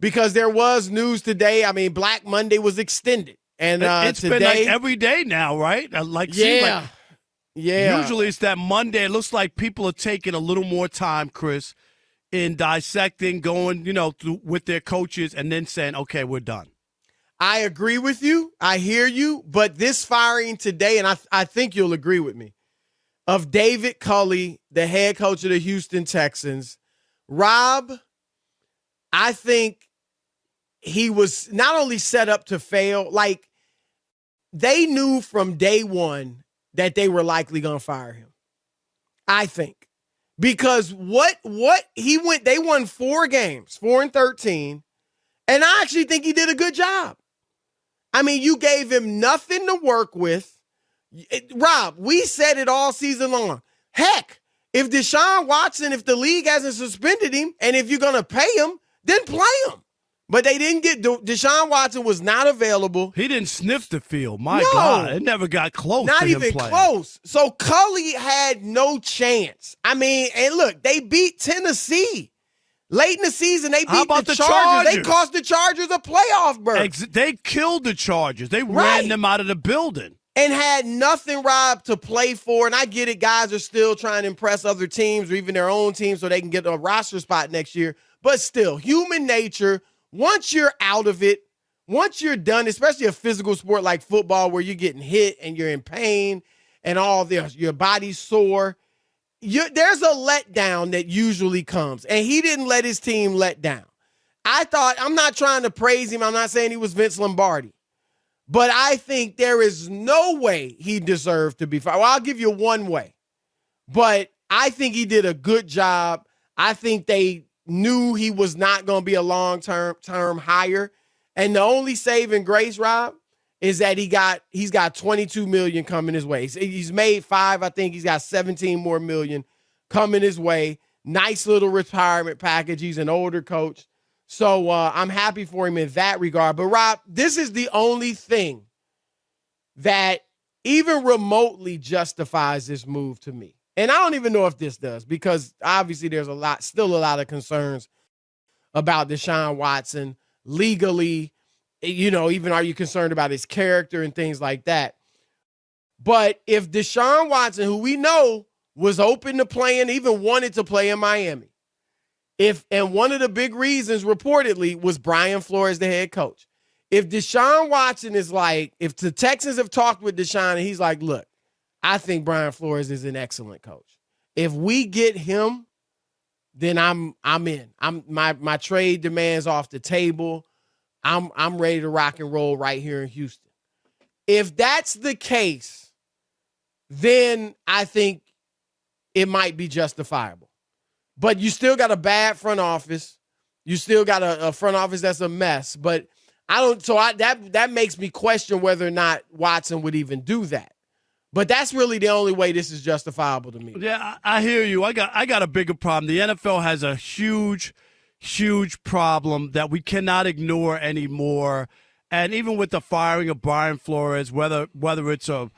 because there was news today. I mean, Black Monday was extended. And it's today, been like every day now, right? Usually it's that Monday. It looks like people are taking a little more time, Chris, in dissecting, going, through with their coaches and then saying, okay, we're done. I agree with you. I hear you. But this firing today, and I think you'll agree with me, of David Culley, the head coach of the Houston Texans, Rob, I think he was not only set up to fail, like they knew from day one that they were likely going to fire him. I think. Because they won 4 games, 4-13, and I actually think he did a good job. I mean, you gave him nothing to work with. Rob, we said it all season long. Heck, if Deshaun Watson, if the league hasn't suspended him, and if you're going to pay him, then play him. But they didn't get Deshaun Watson was not available. He didn't sniff the field. My God, it never got close. Not to him even playing. close. So Culley had no chance. I mean, and look, they beat Tennessee. Late in the season, they beat the Chargers. They cost the Chargers a playoff berth. They killed the Chargers. They ran them out of the building. And had nothing, Rob, to play for. And I get it, guys are still trying to impress other teams or even their own team so they can get a roster spot next year. But still, human nature, once you're out of it, once you're done, especially a physical sport like football where you're getting hit and you're in pain and all this, your body's sore, there's a letdown that usually comes, and he didn't let his team let down. I'm not trying to praise him. I'm not saying he was Vince Lombardi, but I think there is no way he deserved to be fired. Well, I'll give you one way, but I think he did a good job. I think they knew he was not going to be a long-term hire, and the only saving grace, Rob, is that he's got $22 million coming his way. He's made 5. I think he's got 17 more million coming his way. Nice little retirement package. He's an older coach. So I'm happy for him in that regard. But, Rob, this is the only thing that even remotely justifies this move to me. And I don't even know if this does, because obviously there's still a lot of concerns about Deshaun Watson legally. Even are you concerned about his character and things like that? But if Deshaun Watson, who we know was open to playing, even wanted to play in Miami, and one of the big reasons reportedly was Brian Flores, the head coach. If Deshaun Watson is like, if the Texans have talked with Deshaun and he's like, look, I think Brian Flores is an excellent coach. If we get him, then I'm in. My trade demands off the table. I'm ready to rock and roll right here in Houston. If that's the case, then I think it might be justifiable. But you still got a bad front office. You still got a front office that's a mess. But that makes me question whether or not Watson would even do that. But that's really the only way this is justifiable to me. Yeah, I hear you. I got a bigger problem. The NFL has a huge problem that we cannot ignore anymore. And even with the firing of Brian Flores, whether it's a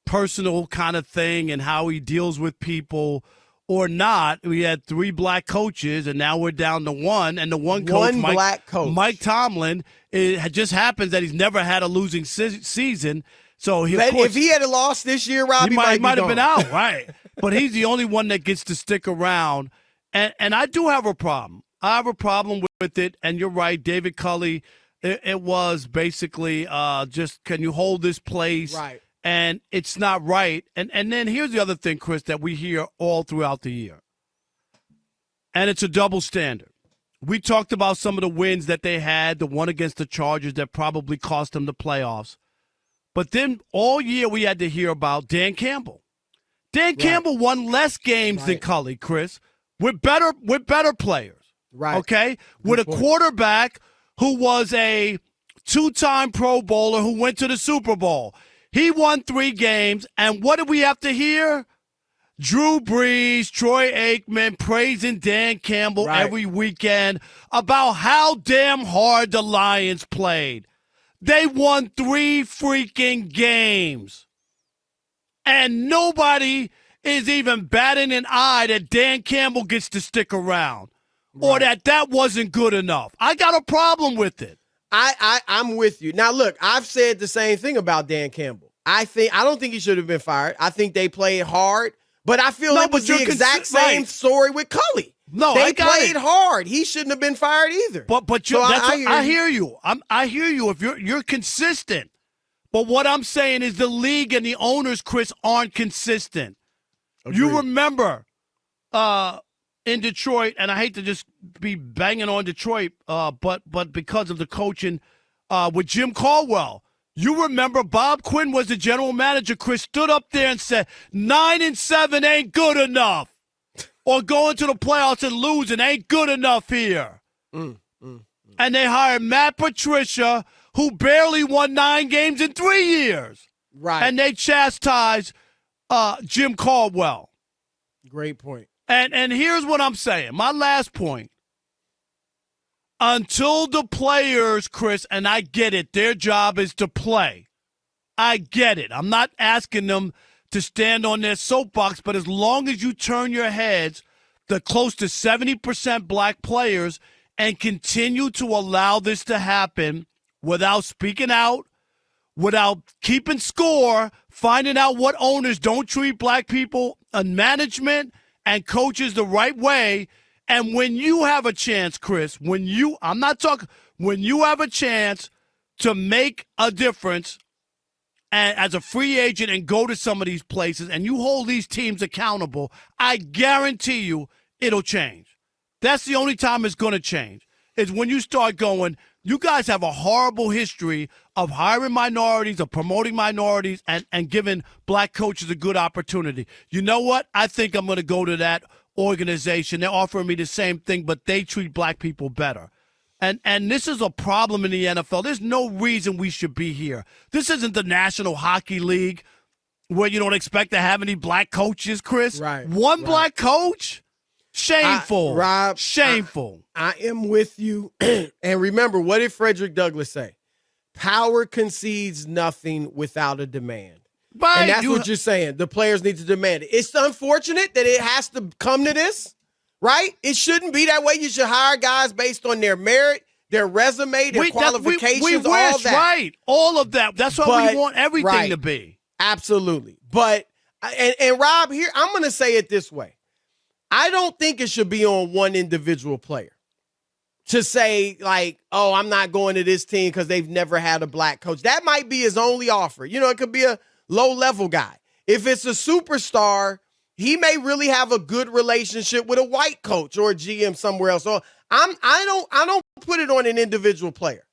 personal kind of thing and how he deals with people or not, we had 3 black coaches, and now we're down to 1. And the one coach, Mike Tomlin, it just happens that he's never had a losing season. So if he had lost this year, Rob, he might have been out, right? But he's the only one that gets to stick around. And I do have a problem. I have a problem with it. And you're right, David Culley, it was basically just, can you hold this place? Right. And it's not right. And then here's the other thing, Chris, that we hear all throughout the year. And it's a double standard. We talked about some of the wins that they had, the one against the Chargers that probably cost them the playoffs. But then all year we had to hear about Dan Campbell. Dan Campbell won less games than Culley, Chris. We're better players. Right. Okay? With a quarterback who was a 2-time Pro Bowler who went to the Super Bowl. He won 3 games, and what did we have to hear? Drew Brees, Troy Aikman praising Dan Campbell every weekend about how damn hard the Lions played. They won 3 freaking games. And nobody is even batting an eye that Dan Campbell gets to stick around. or that wasn't good enough. I got a problem with it. I'm with you. Now, look, I've said the same thing about Dan Campbell. I don't think he should have been fired. I think they played hard, but I feel it was the exact same story with Culley. No, they played hard. He shouldn't have been fired either. But I hear you. I hear you. If you're consistent, but what I'm saying is the league and the owners, Chris, aren't consistent. Agreed. You remember in Detroit, and I hate to just be banging on Detroit, but because of the coaching with Jim Caldwell. You remember Bob Quinn was the general manager. Chris stood up there and said, 9-7 ain't good enough. Or going to the playoffs and losing ain't good enough here. And they hired Matt Patricia, who barely won 9 games in 3 years. Right. And they chastised Jim Caldwell. Great point. And here's what I'm saying. My last point. Until the players, Chris, and I get it, their job is to play. I get it. I'm not asking them to stand on their soapbox, but as long as you turn your heads to close to 70% black players and continue to allow this to happen without speaking out, without keeping score, finding out what owners don't treat black people and management and coaches the right way. And when you have a chance, Chris, when you have a chance to make a difference and as a free agent and go to some of these places and you hold these teams accountable, I guarantee you it'll change. That's the only time it's going to change, is when you start going, you guys have a horrible history of hiring minorities, of promoting minorities, and giving black coaches a good opportunity. You know what? I think I'm going to go to that organization. They're offering me the same thing, but they treat black people better. And this is a problem in the NFL. There's no reason we should be here. This isn't the National Hockey League where you don't expect to have any black coaches, Chris. Right. One black coach? Shameful. Rob, shameful. I am with you. And remember, what did Frederick Douglass say? Power concedes nothing without a demand. Right. And that's what you're saying. The players need to demand it. It's unfortunate that it has to come to this, right? It shouldn't be that way. You should hire guys based on their merit, their resume, their qualifications, we wish, all that. Right. All of that. That's what we want everything to be. Absolutely. But, and Rob, here, I'm going to say it this way. I don't think it should be on one individual player to say, like, oh, I'm not going to this team because they've never had a black coach. That might be his only offer. You know, it could be a low-level guy. If it's a superstar, he may really have a good relationship with a white coach or a GM somewhere else. So I don't put it on an individual player.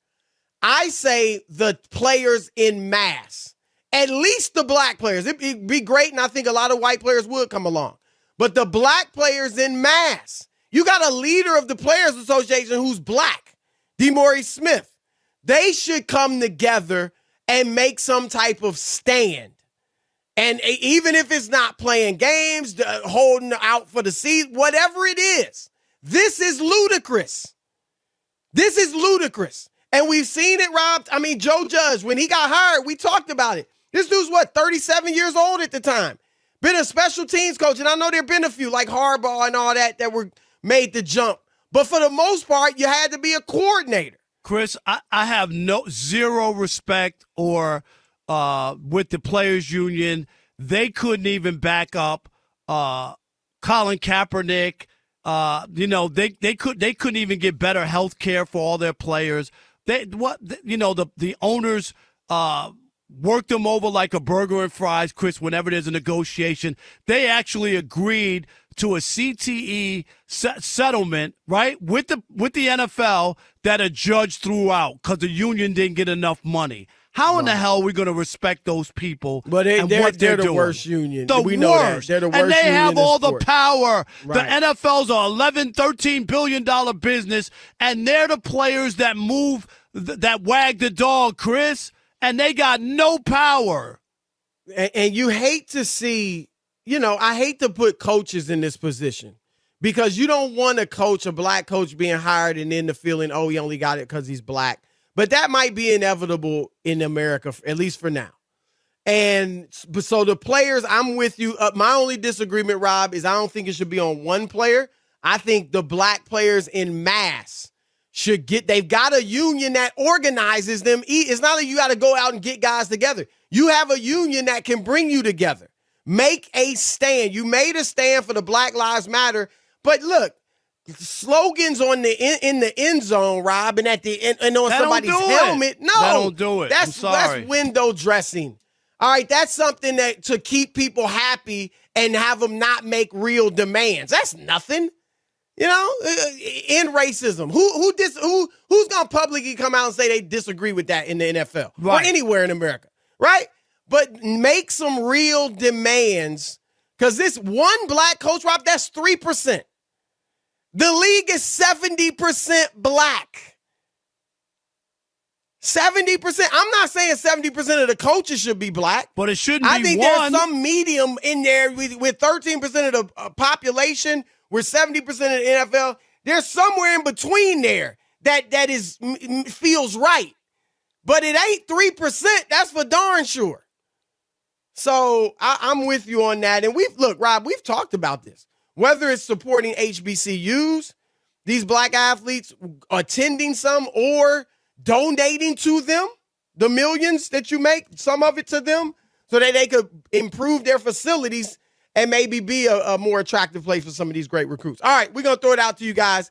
I say the players in mass, at least the black players. It'd be great, and I think a lot of white players would come along. But the black players in mass, you got a leader of the Players Association who's black, DeMaurice Smith. They should come together and make some type of stand. And even if it's not playing games, holding out for the season, whatever it is, this is ludicrous. This is ludicrous. And we've seen it, Rob. I mean, Joe Judge, when he got hired, we talked about it. This dude's, 37 years old at the time. Been a special teams coach, and I know there have been a few, like Harbaugh and all that were made the jump. But for the most part, you had to be a coordinator. Chris, I have zero respect or with the players union. They couldn't even back up Colin Kaepernick. They couldn't even get better health care for all their players. The owners worked them over like a burger and fries, Chris, whenever there's a negotiation. They actually agreed to a CTE settlement, right, with the NFL that a judge threw out because the union didn't get enough money. How in the hell are we going to respect those people? But they're the doing? Worst union. We know worst. That. They're the worst and they union have all sport. the power. Right. The NFL's a $11-13 billion business, and they're the players that move, that wag the dog, Chris, and they got no power. And you hate to see, I hate to put coaches in this position because you don't want a black coach being hired and then the feeling, oh, he only got it because he's black. But that might be inevitable in America, at least for now. And so the players, I'm with you. My only disagreement, Rob, is I don't think it should be on one player. I think the black players in mass they've got a union that organizes them. It's not that you got to go out and get guys together. You have a union that can bring you together. Make a stand. You made a stand for the Black Lives Matter, but look, slogans in the end zone, Rob, and at the end and on somebody's helmet. No, that don't do it. That's window dressing. All right, that's something that to keep people happy and have them not make real demands. That's nothing. You know, end racism. Who's gonna publicly come out and say they disagree with that in the NFL or anywhere in America, right? But make some real demands, because this one black coach, Rob, that's 3%. The league is 70% black. 70%. I'm not saying 70% of the coaches should be black. But it shouldn't be I think one. there's some medium in there with 13% of the population, with 70% of the NFL. There's somewhere in between there that feels right. But it ain't 3%. That's for darn sure. So I'm with you on that. And Rob, we've talked about this. Whether it's supporting HBCUs, these black athletes, attending some, or donating to them, the millions that you make, some of it to them, so that they could improve their facilities and maybe be a more attractive place for some of these great recruits. All right, we're going to throw it out to you guys.